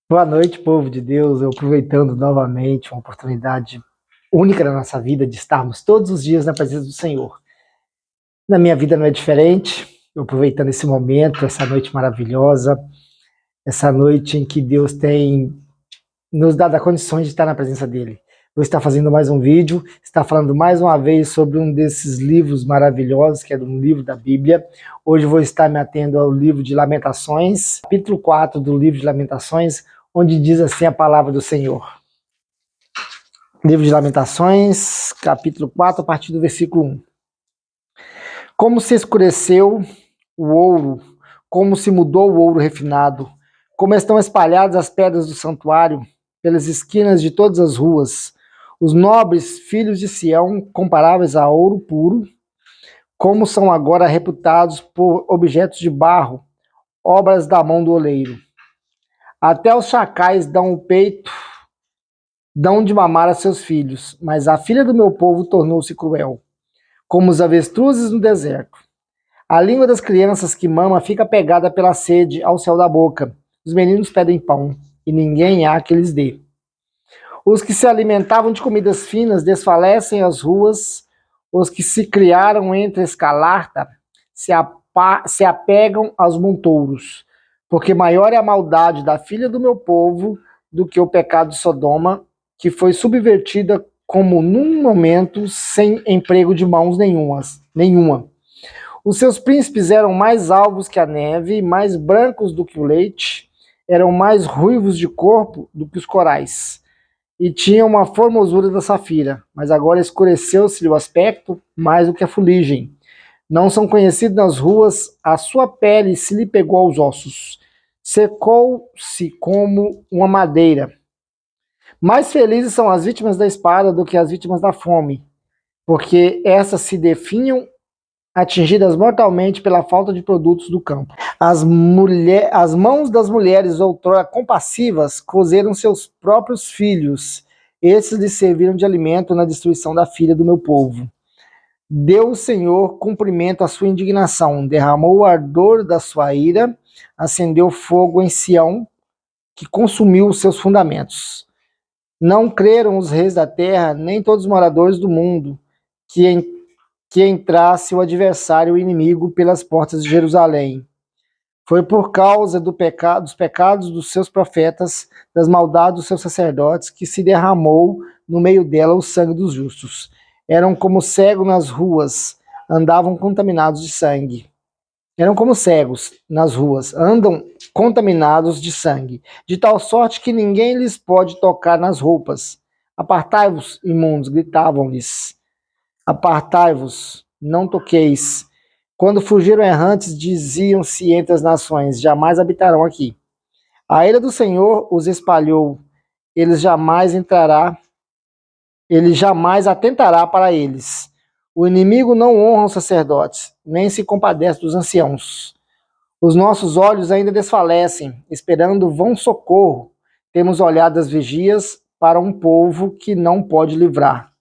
Boa noite, povo de Deus. Eu aproveitando novamente uma oportunidade única na nossa vida de estarmos todos os dias na presença do Senhor. Na minha vida não é diferente. Eu aproveitando esse momento, essa noite maravilhosa, essa noite em que Deus tem nos dado as condições de estar na presença dele. Vou estar fazendo mais um vídeo, está falando mais uma vez sobre um desses livros maravilhosos, que é um livro da Bíblia. Hoje vou estar me atendo ao livro de Lamentações, capítulo 4 do livro de Lamentações, onde diz assim a palavra do Senhor. Livro de Lamentações, capítulo 4, a partir do versículo 1. Como se escureceu o ouro, como se mudou o ouro refinado, como estão espalhadas as pedras do santuário pelas esquinas de todas as ruas. Os nobres filhos de Sião, comparáveis a ouro puro, como são agora reputados por objetos de barro, obras da mão do oleiro. Até os chacais dão o peito, dão de mamar a seus filhos, mas a filha do meu povo tornou-se cruel, como os avestruzes no deserto. A língua das crianças que mama fica pegada pela sede ao céu da boca. Os meninos pedem pão, e ninguém há que lhes dê. Os que se alimentavam de comidas finas desfalecem as ruas. Os que se criaram entre escalarta se apegam aos montouros, porque maior é a maldade da filha do meu povo do que o pecado de Sodoma, que foi subvertida como num momento sem emprego de mãos nenhuma. Os seus príncipes eram mais alvos que a neve, mais brancos do que o leite, eram mais ruivos de corpo do que os corais, e tinham uma formosura da safira, mas agora escureceu-se-lhe o aspecto mais do que a fuligem. Não são conhecidos nas ruas, a sua pele se lhe pegou aos ossos, secou-se como uma madeira. Mais felizes são as vítimas da espada do que as vítimas da fome, porque essas se definham atingidas mortalmente pela falta de produtos do campo. As mãos das mulheres outrora compassivas cozeram seus próprios filhos. Esses lhes serviram de alimento na destruição da filha do meu povo. Deu o Senhor cumprimento à sua indignação, derramou o ardor da sua ira, acendeu fogo em Sião, que consumiu os seus fundamentos. Não creram os reis da terra, nem todos os moradores do mundo, que entrasse o adversário, o inimigo, pelas portas de Jerusalém. Foi por causa dos pecados dos seus profetas, das maldades dos seus sacerdotes, que se derramou no meio dela o sangue dos justos. Eram como cegos nas ruas, andavam contaminados de sangue. Eram como cegos nas ruas, andam contaminados de sangue, de tal sorte que ninguém lhes pode tocar nas roupas. Apartai-vos, imundos, gritavam-lhes. Apartai-vos, não toqueis. Quando fugiram errantes, diziam-se entre as nações: jamais habitarão aqui. A ira do Senhor os espalhou, ele jamais atentará para eles. O inimigo não honra os sacerdotes, nem se compadece dos anciãos. Os nossos olhos ainda desfalecem, esperando vão socorro. Temos olhado as vigias para um povo que não pode livrar.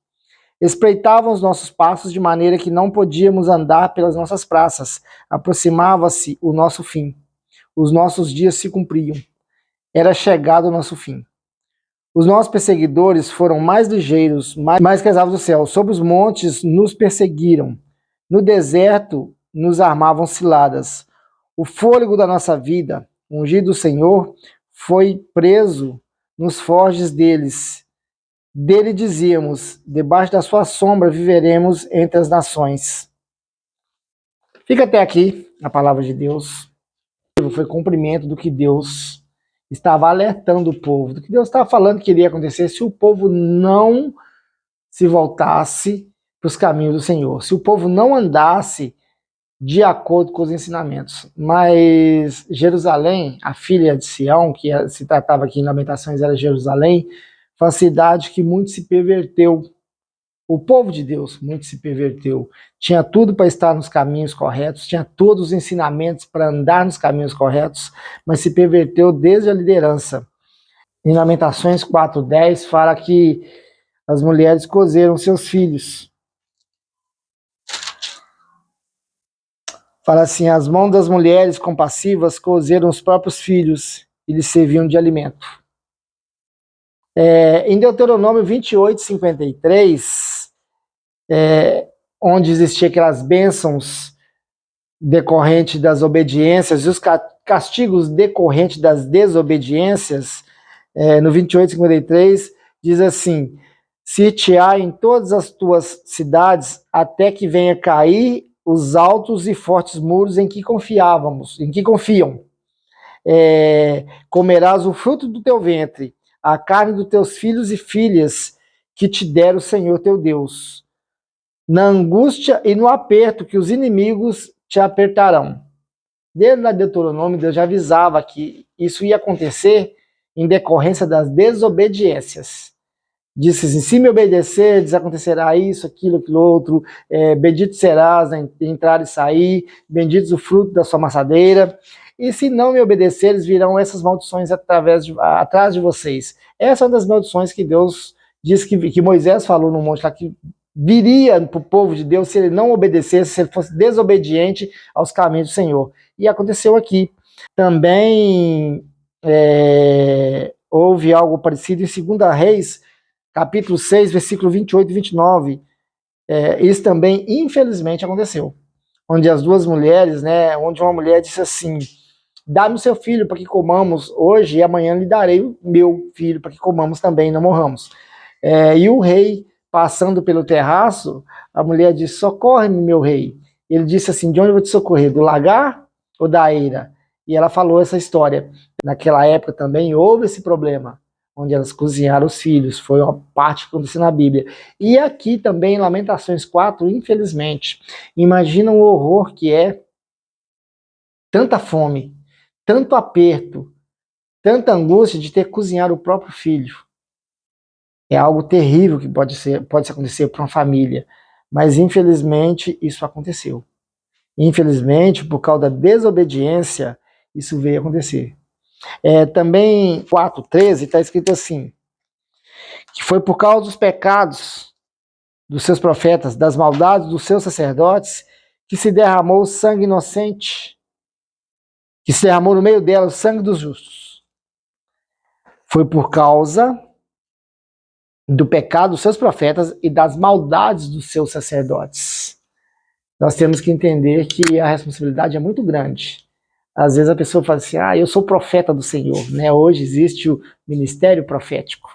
Espreitavam os nossos passos de maneira que não podíamos andar pelas nossas praças. Aproximava-se o nosso fim. Os nossos dias se cumpriam. Era chegado o nosso fim. Os nossos perseguidores foram mais ligeiros, mais que as aves do céu. Sobre os montes nos perseguiram. No deserto nos armavam ciladas. O fôlego da nossa vida, ungido do Senhor, foi preso nos forges deles. Dele dizíamos: debaixo da sua sombra viveremos entre as nações. Fica até aqui a palavra de Deus. Foi cumprimento do que Deus estava alertando o povo, do que Deus estava falando que iria acontecer se o povo não se voltasse para os caminhos do Senhor, se o povo não andasse de acordo com os ensinamentos. Mas Jerusalém, a filha de Sião, que se tratava aqui em Lamentações, era Jerusalém, foi uma cidade que muito se perverteu. O povo de Deus muito se perverteu. Tinha tudo para estar nos caminhos corretos, tinha todos os ensinamentos para andar nos caminhos corretos, mas se perverteu desde a liderança. Em Lamentações 4:10 fala que as mulheres cozeram seus filhos. Fala assim: as mãos das mulheres compassivas cozeram os próprios filhos, e lhes serviam de alimento. Em Deuteronômio 28, 53, onde existiam aquelas bênçãos decorrentes das obediências e os castigos decorrentes das desobediências, no 28, 53, diz assim: sitiar em todas as tuas cidades até que venha cair os altos e fortes muros em que confiam. Comerás o fruto do teu ventre, a carne dos teus filhos e filhas, que te der o Senhor teu Deus, na angústia e no aperto que os inimigos te apertarão. Desde lá de Deuteronômio, Deus já avisava que isso ia acontecer em decorrência das desobediências. Disse assim: se me obedecer, acontecerá isso, aquilo outro, bendito serás em entrar e sair, bendito o fruto da sua maçadeira. E se não me obedeceres, virão essas maldições atrás de vocês. Essa é uma das maldições que Deus disse que Moisés falou no monte lá, que viria para o povo de Deus se ele não obedecesse, se ele fosse desobediente aos caminhos do Senhor. E aconteceu aqui. Também houve algo parecido em 2 Reis, capítulo 6, versículo 28 e 29. Isso também, infelizmente, aconteceu. Onde as duas mulheres, onde uma mulher disse assim: dá-me o seu filho para que comamos hoje, e amanhã lhe darei o meu filho para que comamos também e não morramos. E o rei, passando pelo terraço, a mulher disse: socorre-me, meu rei. Ele disse assim: de onde eu vou te socorrer? Do lagar ou da eira? E ela falou essa história. Naquela época também houve esse problema, onde elas cozinharam os filhos. Foi uma parte que aconteceu na Bíblia. E aqui também, em Lamentações 4, infelizmente, imagina o horror que é tanta fome, tanto aperto, tanta angústia de ter que cozinhar o próprio filho. É algo terrível que pode acontecer para uma família. Mas, infelizmente, isso aconteceu. Infelizmente, por causa da desobediência, isso veio acontecer. Também, 4:13, está escrito assim: que foi por causa dos pecados dos seus profetas, das maldades dos seus sacerdotes, que se derramou o sangue inocente, que se derramou no meio dela o sangue dos justos. Foi por causa do pecado dos seus profetas e das maldades dos seus sacerdotes. Nós temos que entender que a responsabilidade é muito grande. Às vezes a pessoa fala assim: eu sou profeta do Senhor, Hoje existe o ministério profético,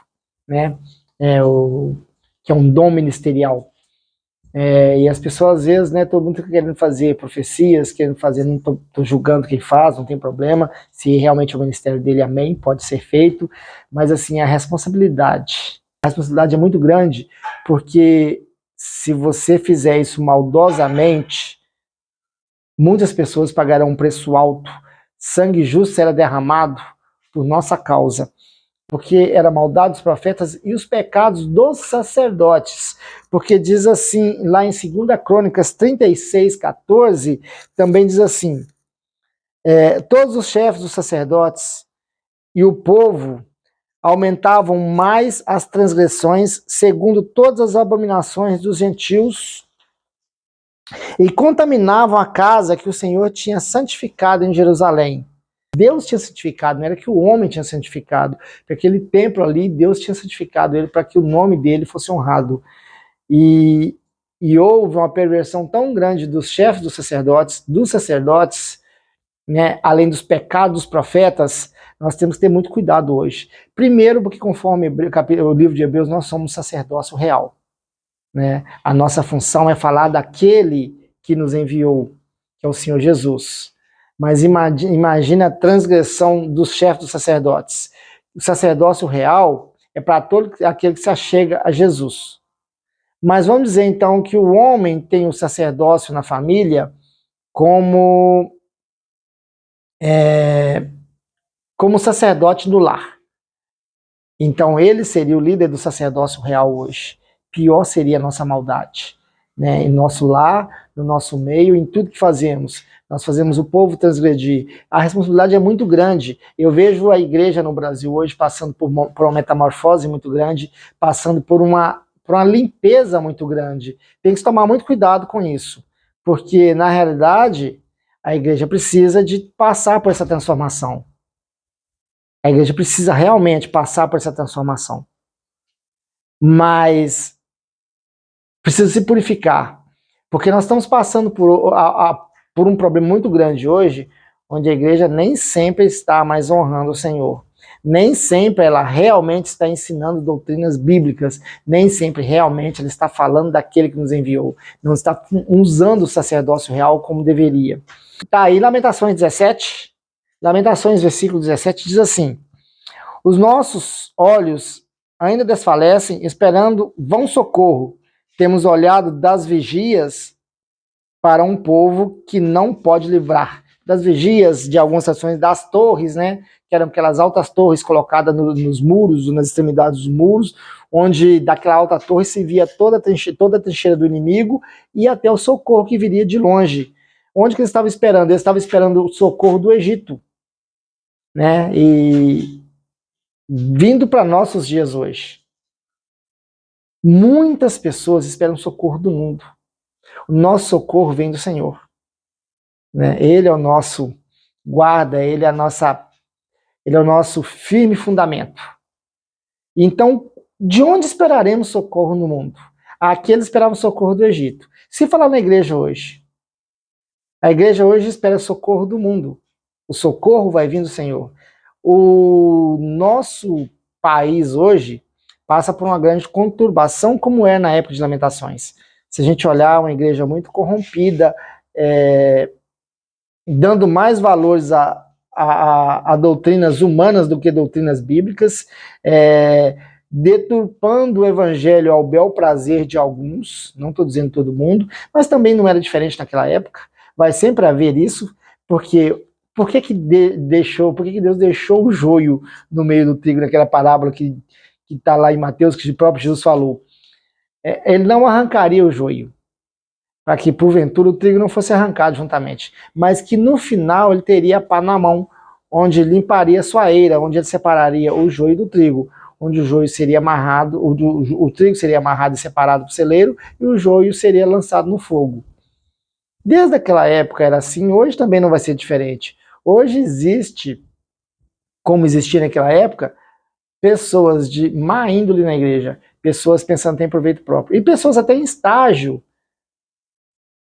que é um dom ministerial. E as pessoas, às vezes, todo mundo querendo fazer profecias, querendo fazer, não estou julgando quem faz, não tem problema, se realmente é o ministério dele, amém, pode ser feito, mas assim, a responsabilidade é muito grande, porque se você fizer isso maldosamente, muitas pessoas pagarão um preço alto. Sangue justo será derramado por nossa causa, porque era a maldade dos profetas e os pecados dos sacerdotes. Porque diz assim, lá em 2 Crônicas 36:14, também diz assim: todos os chefes dos sacerdotes e o povo aumentavam mais as transgressões, segundo todas as abominações dos gentios, e contaminavam a casa que o Senhor tinha santificado em Jerusalém. Deus tinha santificado, não era que o homem tinha santificado. Porque aquele templo ali, Deus tinha santificado ele para que o nome dele fosse honrado. E houve uma perversão tão grande dos chefes dos sacerdotes, além dos pecados dos profetas. Nós temos que ter muito cuidado hoje. Primeiro, porque conforme o livro de Hebreus, nós somos sacerdócio real. A nossa função é falar daquele que nos enviou, que é o Senhor Jesus. Mas imagina a transgressão dos chefes dos sacerdotes. O sacerdócio real é para todo aquele que se achega a Jesus. Mas vamos dizer então que o homem tem o sacerdócio na família como sacerdote do lar. Então ele seria o líder do sacerdócio real hoje. Pior seria a nossa maldade, em nosso lar, no nosso meio, em tudo que fazemos. Nós fazemos o povo transgredir. A responsabilidade é muito grande. Eu vejo a igreja no Brasil hoje passando por uma metamorfose muito grande, passando por uma limpeza muito grande. Tem que tomar muito cuidado com isso, porque, na realidade, a igreja precisa de passar por essa transformação. A igreja precisa realmente passar por essa transformação. Mas precisa se purificar. Porque nós estamos passando por um problema muito grande hoje, onde a igreja nem sempre está mais honrando o Senhor. Nem sempre ela realmente está ensinando doutrinas bíblicas. Nem sempre realmente ela está falando daquele que nos enviou. Não está usando o sacerdócio real como deveria. Tá aí Lamentações 17. Lamentações, versículo 17, diz assim: os nossos olhos ainda desfalecem, esperando vão socorro. Temos olhado das vigias para um povo que não pode livrar. Das vigias de algumas estações, das torres, né? Que eram aquelas altas torres colocadas nos muros, nas extremidades dos muros, onde daquela alta torre se via toda a trincheira do inimigo e até o socorro que viria de longe. Onde que eles estavam esperando? Eles estavam esperando o socorro do Egito, né? E vindo para nossos dias hoje, muitas pessoas esperam socorro do mundo. O nosso socorro vem do Senhor, né? Ele é o nosso guarda, ele é o nosso firme fundamento. Então, de onde esperaremos socorro no mundo? Aqui eles esperavam socorro do Egito. Se falar na igreja hoje, a igreja hoje espera socorro do mundo. O socorro vai vir do Senhor. O nosso país hoje passa por uma grande conturbação, como é na época de Lamentações. Se a gente olhar uma igreja muito corrompida, dando mais valores a doutrinas humanas do que doutrinas bíblicas, deturpando o evangelho ao bel prazer de alguns, não estou dizendo todo mundo, mas também não era diferente naquela época. Vai sempre haver isso, porque por que Deus deixou o joio no meio do trigo, naquela parábola que está lá em Mateus, que o próprio Jesus falou? Ele não arrancaria o joio, para que porventura o trigo não fosse arrancado juntamente, mas que no final ele teria a pá na mão, onde limparia a sua eira, onde ele separaria o joio do trigo, onde o joio seria amarrado, o trigo seria amarrado e separado para o celeiro, e o joio seria lançado no fogo. Desde aquela época era assim, hoje também não vai ser diferente. Hoje existe, como existia naquela época, pessoas de má índole na igreja, pessoas pensando em proveito próprio, e pessoas até em estágio,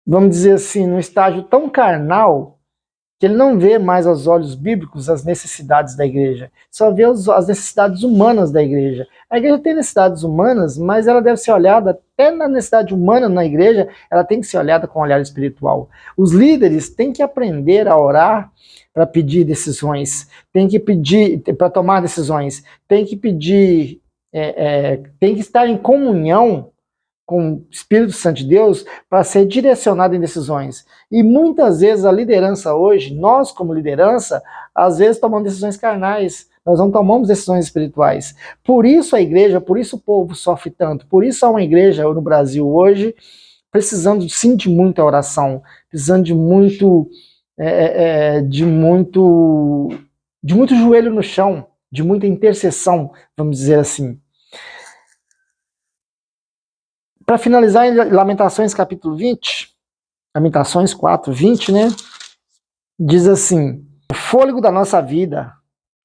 vamos dizer assim, num estágio tão carnal, que ele não vê mais aos olhos bíblicos as necessidades da igreja, só vê as necessidades humanas da igreja. A igreja tem necessidades humanas, mas ela deve ser olhada, até na necessidade humana na igreja, ela tem que ser olhada com um olhar espiritual. Os líderes têm que aprender a orar para pedir decisões, tem que pedir para tomar decisões, tem que pedir, tem que estar em comunhão com o Espírito Santo de Deus para ser direcionado em decisões. E muitas vezes a liderança hoje, nós como liderança, às vezes tomamos decisões carnais, nós não tomamos decisões espirituais. Por isso a igreja, por isso o povo sofre tanto, por isso há uma igreja no Brasil hoje precisando sim de muita oração, precisando de muito joelho no chão, de muita intercessão, vamos dizer assim. Para finalizar, em Lamentações capítulo 20, Lamentações 4, 20, né? Diz assim: o fôlego da nossa vida,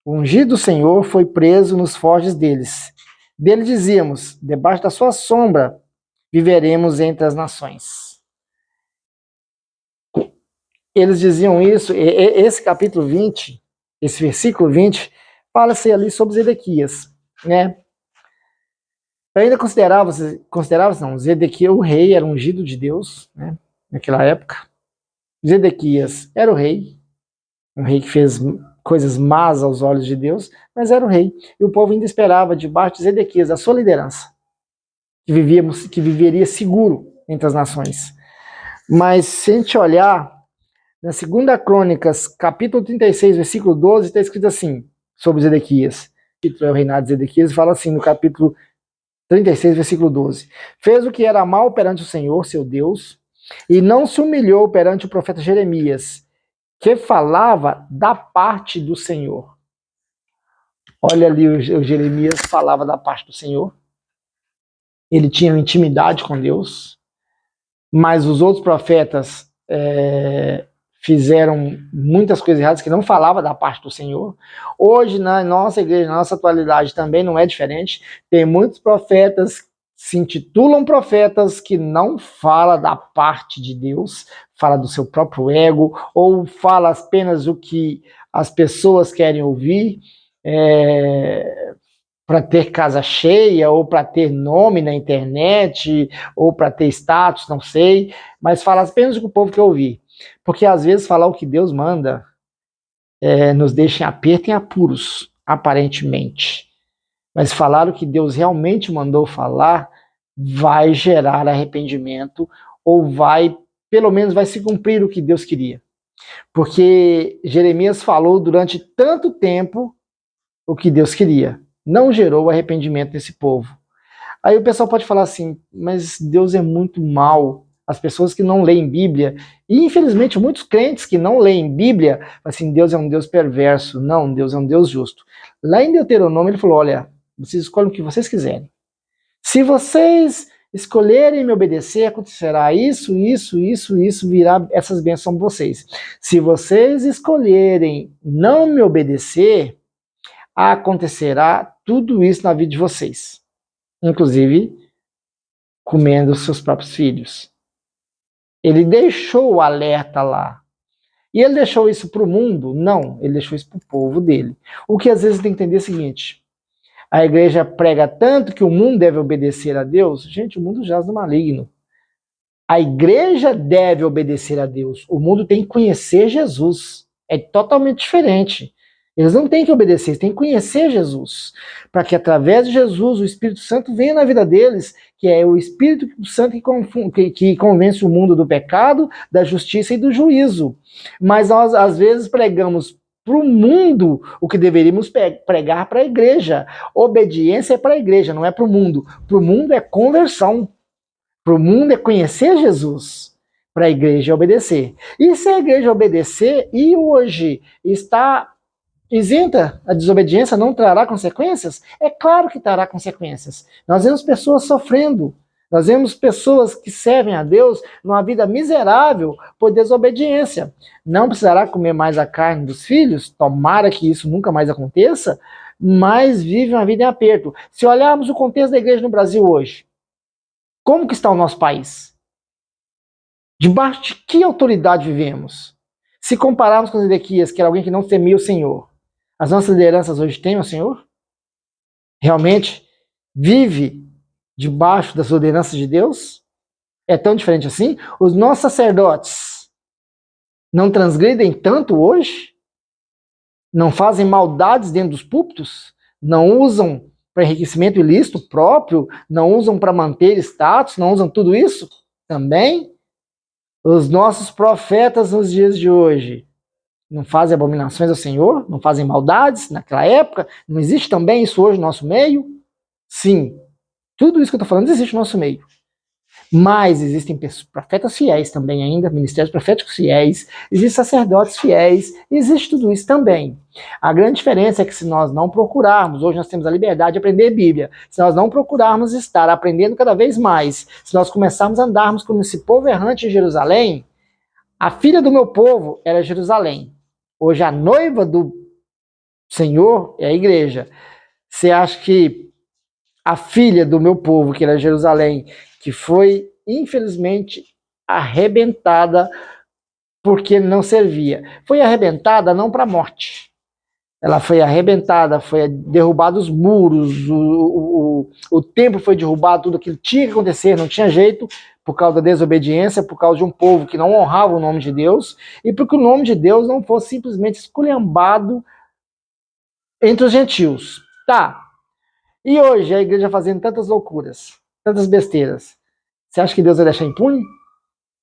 o ungido do Senhor, foi preso nos forjes deles. Dele dizíamos: debaixo da sua sombra viveremos entre as nações. Eles diziam isso, esse capítulo 20, esse versículo 20, fala-se ali sobre Zedequias, né? Ainda considerava-se não, Zedequias, o rei, era ungido de Deus, né, naquela época. Zedequias era o rei, um rei que fez coisas más aos olhos de Deus, mas era o rei. E o povo ainda esperava, debaixo de Zedequias, a sua liderança, que viveria seguro entre as nações. Mas se a gente olhar, na 2 Crônicas, capítulo 36, versículo 12, está escrito assim, sobre Zedequias. O reinado de Zedequias fala assim, no capítulo 36, versículo 12. Fez o que era mal perante o Senhor, seu Deus, e não se humilhou perante o profeta Jeremias, que falava da parte do Senhor. Olha ali, o Jeremias falava da parte do Senhor. Ele tinha uma intimidade com Deus, mas os outros profetas fizeram muitas coisas erradas que não falava da parte do Senhor. Hoje, na nossa igreja, na nossa atualidade, também não é diferente. Tem muitos profetas que se intitulam profetas que não fala da parte de Deus, fala do seu próprio ego, ou fala apenas o que as pessoas querem ouvir, para ter casa cheia, ou para ter nome na internet, ou para ter status, não sei, mas fala apenas o que o povo quer ouvir. Porque às vezes falar o que Deus manda nos deixa em aperto e apuros, aparentemente. Mas falar o que Deus realmente mandou falar vai gerar arrependimento, ou vai, pelo menos vai se cumprir o que Deus queria. Porque Jeremias falou durante tanto tempo o que Deus queria. Não gerou arrependimento nesse povo. Aí o pessoal pode falar assim, mas Deus é muito mau. As pessoas que não leem Bíblia, e infelizmente muitos crentes que não leem Bíblia, assim, Deus é um Deus perverso. Não, Deus é um Deus justo. Lá em Deuteronômio ele falou, olha, vocês escolhem o que vocês quiserem. Se vocês escolherem me obedecer, acontecerá isso, virá essas bênçãos para vocês. Se vocês escolherem não me obedecer, acontecerá tudo isso na vida de vocês. Inclusive, comendo os seus próprios filhos. Ele deixou o alerta lá. E ele deixou isso para o mundo? Não, ele deixou isso para o povo dele. O que às vezes tem que entender é o seguinte, a igreja prega tanto que o mundo deve obedecer a Deus. Gente, o mundo jaz no maligno. A igreja deve obedecer a Deus. O mundo tem que conhecer Jesus. É totalmente diferente. Eles não têm que obedecer, eles têm que conhecer Jesus. Para que através de Jesus o Espírito Santo venha na vida deles, que é o Espírito Santo que convence o mundo do pecado, da justiça e do juízo. Mas nós, às vezes, pregamos para o mundo o que deveríamos pregar para a igreja. Obediência é para a igreja, não é para o mundo. Para o mundo é conversão. Para o mundo é conhecer Jesus. Para a igreja é obedecer. E se a igreja obedecer e hoje está isenta, a desobediência não trará consequências? É claro que trará consequências. Nós vemos pessoas sofrendo. Nós vemos pessoas que servem a Deus numa vida miserável por desobediência. Não precisará comer mais a carne dos filhos? Tomara que isso nunca mais aconteça, mas vive uma vida em aperto. Se olharmos o contexto da igreja no Brasil hoje, como que está o nosso país? Debaixo de que autoridade vivemos? Se compararmos com Ezequias, que era alguém que não temia o Senhor, as nossas lideranças hoje temem o Senhor? Realmente vive debaixo das ordenanças de Deus? É tão diferente assim? Os nossos sacerdotes não transgridem tanto hoje? Não fazem maldades dentro dos púlpitos? Não usam para enriquecimento ilícito próprio? Não usam para manter status? Não usam tudo isso? Também? Os nossos profetas nos dias de hoje não fazem abominações ao Senhor? Não fazem maldades naquela época? Não existe também isso hoje no nosso meio? Sim. Tudo isso que eu estou falando existe no nosso meio. Mas existem profetas fiéis também ainda, ministérios proféticos fiéis, existem sacerdotes fiéis, existe tudo isso também. A grande diferença é que se nós não procurarmos, hoje nós temos a liberdade de aprender a Bíblia, se nós não procurarmos estar aprendendo cada vez mais, se nós começarmos a andarmos como esse povo errante em Jerusalém, a filha do meu povo era Jerusalém. Hoje a noiva do Senhor é a igreja. Você acha que a filha do meu povo, que era Jerusalém, que foi, infelizmente, arrebentada porque não servia. Foi arrebentada não para a morte. Ela foi arrebentada, foi derrubado os muros, o templo foi derrubado, tudo aquilo tinha que acontecer, não tinha jeito, por causa da desobediência, por causa de um povo que não honrava o nome de Deus, e porque o nome de Deus não fosse simplesmente esculhambado entre os gentios. Tá. E hoje a igreja fazendo tantas loucuras, tantas besteiras. Você acha que Deus vai deixar impune?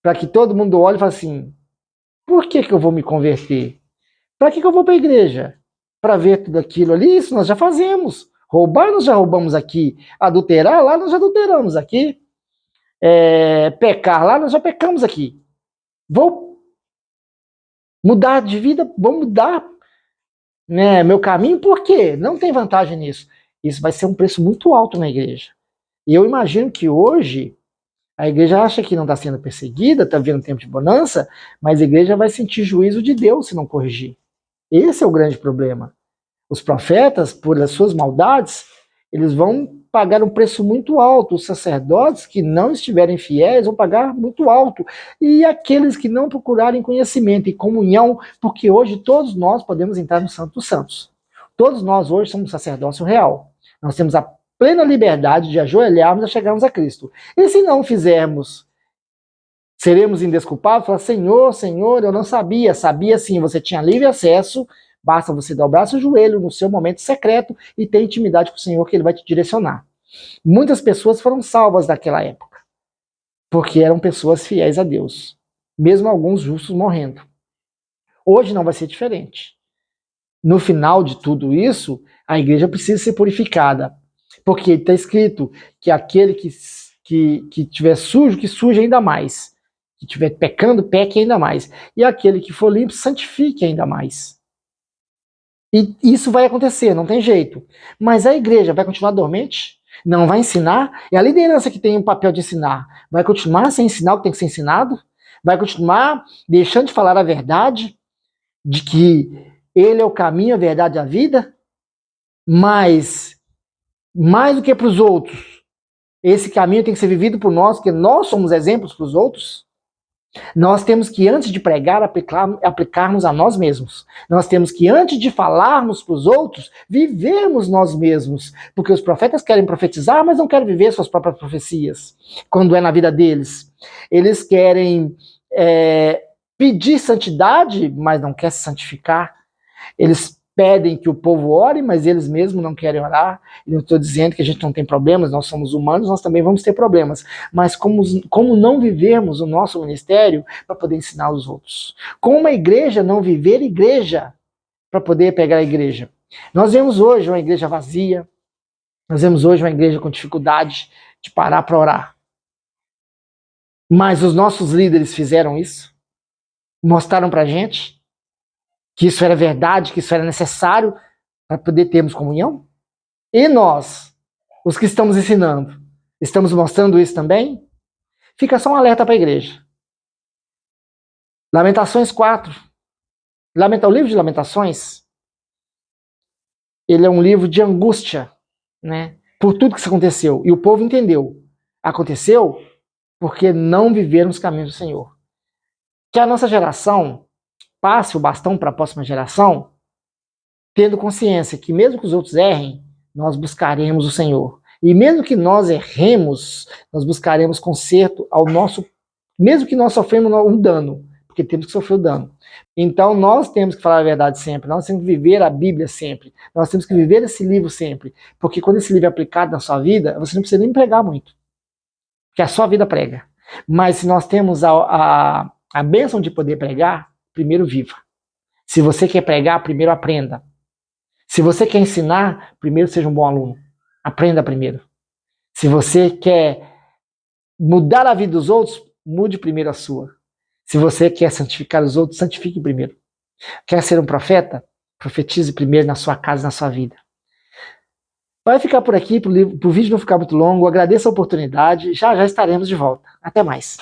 Para que todo mundo olhe e fale assim, por que eu vou me converter? Para que eu vou para a igreja? Para ver tudo aquilo ali? Isso nós já fazemos. Roubar nós já roubamos aqui. Adulterar lá nós já adulteramos aqui. Pecar lá nós já pecamos aqui. Vou mudar de vida, vou mudar, né, meu caminho, por quê? Não tem vantagem nisso. Isso vai ser um preço muito alto na igreja. E eu imagino que hoje A igreja acha que não está sendo perseguida, está vendo um tempo de bonança, mas a igreja vai sentir juízo de Deus se não corrigir. Esse é o grande problema. Os profetas, por as suas maldades, eles vão pagar um preço muito alto. Os sacerdotes que não estiverem fiéis vão pagar muito alto. E aqueles que não procurarem conhecimento e comunhão, porque hoje todos nós podemos entrar no Santo dos Santos. Todos nós hoje somos sacerdócio real. Nós temos a plena liberdade de ajoelharmos e chegarmos a Cristo. E se não fizermos, seremos indesculpados? Falar, Senhor, Senhor, eu não sabia. Sabia sim, você tinha livre acesso, basta você dobrar seu joelho no seu momento secreto e ter intimidade com o Senhor que Ele vai te direcionar. Muitas pessoas foram salvas daquela época, porque eram pessoas fiéis a Deus, mesmo alguns justos morrendo. Hoje não vai ser diferente. No final de tudo isso, a igreja precisa ser purificada, porque está escrito que aquele que estiver sujo, que suje ainda mais. Que estiver pecando, peque ainda mais. E aquele que for limpo, santifique ainda mais. E isso vai acontecer, não tem jeito. Mas a igreja vai continuar dormente? Não vai ensinar? É a liderança que tem o papel de ensinar. Vai continuar sem ensinar o que tem que ser ensinado? Vai continuar deixando de falar a verdade? De que Ele é o caminho, a verdade e a vida? Mas, mais do que para os outros, esse caminho tem que ser vivido por nós, porque nós somos exemplos para os outros. Nós temos que, antes de pregar, aplicarmos a nós mesmos. Nós temos que, antes de falarmos para os outros, vivermos nós mesmos. Porque os profetas querem profetizar, mas não querem viver suas próprias profecias, quando é na vida deles. Eles querem pedir santidade, mas não querem se santificar. Eles pedem que o povo ore, mas eles mesmos não querem orar. Eu não estou dizendo que a gente não tem problemas, nós somos humanos, nós também vamos ter problemas. Mas como não vivermos o nosso ministério para poder ensinar os outros? Como a igreja não viver igreja para poder pegar a igreja? Nós vemos hoje uma igreja vazia, nós vemos hoje uma igreja com dificuldade de parar para orar. Mas os nossos líderes fizeram isso? Mostraram para a gente que isso era verdade, que isso era necessário para poder termos comunhão? E nós, os que estamos ensinando, estamos mostrando isso também? Fica só um alerta para a igreja. Lamentações 4. O livro de Lamentações, ele é um livro de angústia, né? Por tudo que isso aconteceu. E o povo entendeu. Aconteceu porque não viveram os caminhos do Senhor. Que a nossa geração passe o bastão para a próxima geração, tendo consciência que mesmo que os outros errem, nós buscaremos o Senhor. E mesmo que nós erremos, nós buscaremos conserto ao nosso... Mesmo que nós sofremos um dano, porque temos que sofrer o dano. Então nós temos que falar a verdade sempre, nós temos que viver a Bíblia sempre, nós temos que viver esse livro sempre, porque quando esse livro é aplicado na sua vida, você não precisa nem pregar muito, porque a sua vida prega. Mas se nós temos a bênção de poder pregar, primeiro viva. Se você quer pregar, primeiro aprenda. Se você quer ensinar, primeiro seja um bom aluno. Aprenda primeiro. Se você quer mudar a vida dos outros, mude primeiro a sua. Se você quer santificar os outros, santifique primeiro. Quer ser um profeta? Profetize primeiro na sua casa, na sua vida. Vai ficar por aqui, para o vídeo não ficar muito longo. Agradeço a oportunidade. Já estaremos de volta. Até mais.